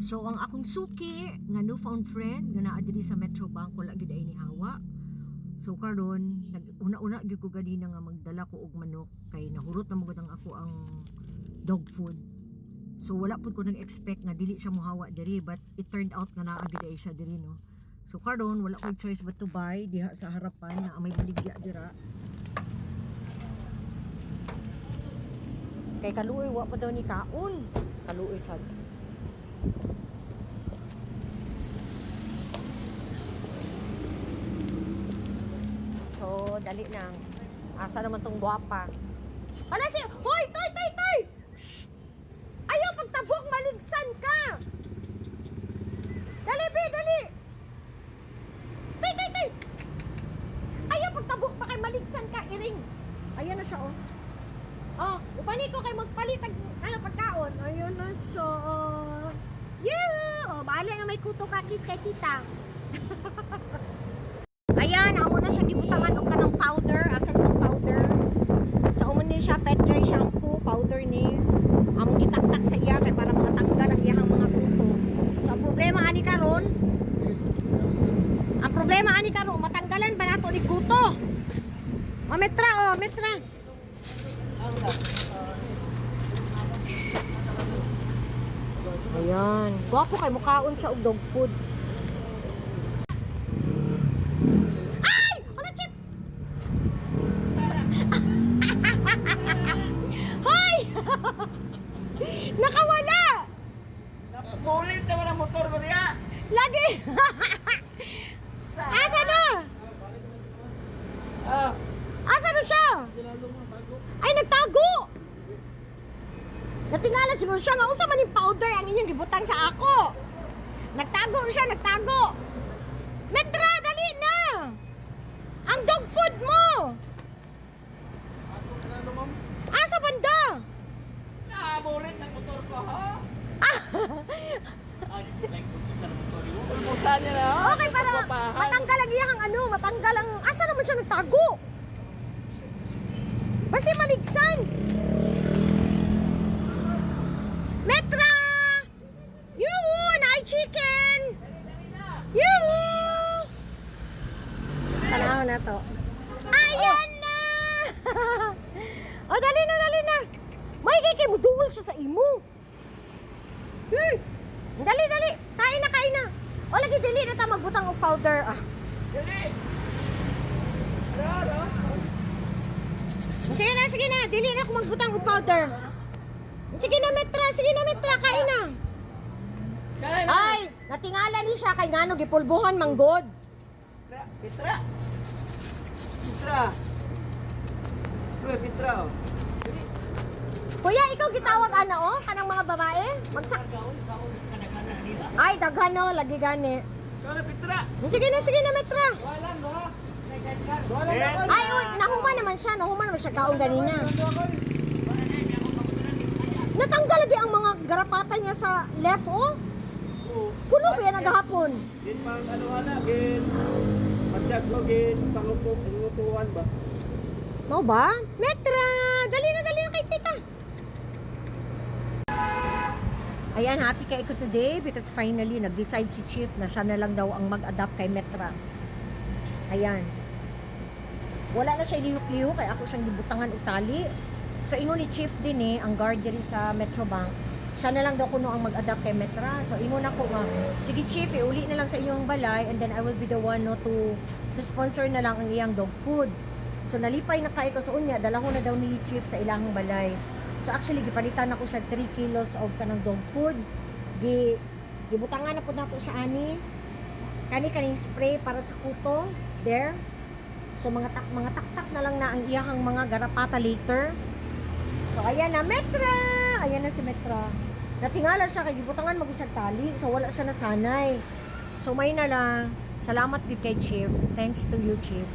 So ang akong suki nga newfound friend nga naa diri sa Metro Bank wala gid ay ni hawa. So karon una-una gyud ko ganina nga magdala ko og manok kay nahurot na magud ang ako ang dog food. So wala pud ko nag-expect nga dili siya mohawa diri, but it turned out nga naa gid ay siya diri, no. So karon wala ko choice but to buy diha sa harapan na may baligya dira. Kay kaluoy wa pa daw ni kaon. Kaluoy sad. So, dali lang. Asa naman tong guwapa? Wala siya! Hoy! Toy! Shhh! Ayaw pagtabok! Maligsan ka! Dali, be! Dali! Toy! Ayaw pagtabok pa kay maligsan ka! Iring! Ayan na siya, oh. Oh, upani ko kay magpalit pagkaon. Ayun na siya. Yeah! Oh, bahala na may kuto kakis kay tita. Ayan, amo na siya gibutangan og kanang powder. Asa na powder? Sa umon ni siya pet dry shampoo, powder ni. Amo gitaktak sa iya kay para matanggal ang iyang mga kuto. So ang problema ani karon, matanggalan ba nato ni kuto? O metra, metra. Ayan, gwapo kay mukhaon siya og dog food. Nakawala! Napulit naman ang motor ko niya! Lagi! Asa na? Asa na siya? Ay, nagtago! Natingala siguro siya nga, unsa man yung powder ang inyong gibutang sa ako. Nagtago siya, nagtago. Metra, dali na! Ang dog food mo! Asa banda? Napulit ng motor ko, ha? Pulmusan niya na, ha? Okay, para matanggal ang iyang matanggal ang... Asa naman siya nagtago? Basi maligsan! Metra! Yuhu! Naay chicken! Yuhu! Tanaw na to. Ayan na! O, dali na! May kay mo duwal siya sa imo. Dali! Kain na! O, lagi dili na ta magbutang og powder. Dali! Ano? Sige na. Dili na ako magbutang og powder. Sige na, Metra. Kain na. Ay, natingala ni siya kay ngano gipulbuhan manggod. Pitra! Pitra, oh. Kuya, ikaw gitawag kanang mga babae? Ay, daghan no, lagi gani. Kaya Pitra! Sige na, Metra. Walang, ha? Ay, nahuman naman siya kaon ganina. Natanggal lagi ang mga garapatan niya sa left, oh. Kulo ba yan naghapon? Gin pang gin. Matsyag mo, gin. Pangutuan ba? Mau ba? Metra! Dali na kay tita. Ayan, happy kay ko today because finally nag-decide si Chief na siya na lang daw ang mag-adapt kay Metra. Ayan. Wala na siya ilihok-lihok kaya ako siyang gibutangan og tali. So ingon ni Chief din ang guard diri sa Metro Bank. Siya na lang daw kuno ang mag-adapt kay Metra. So ingon ako nga, sige Chief, uli na lang sa inyong balay and then I will be the one to sponsor na lang ang iyang dog food. So nalipay na kay ko sa unya, dalahon na daw ni Chief sa ilang balay. So actually gipalitan ako siya 3 kilos of kanang dog food. Gibutangan na pud nato siya ani. Kaning spray para sa kuto there. So mga taktak na lang na ang iyahang mga garapata later. So ayan na Metra. Ayan na si Metra. Natingala siya kay gibutangan magud siya tali. So wala siya nasanay. So may na lang. Salamat gid kay Chief. Thanks to you, Chief.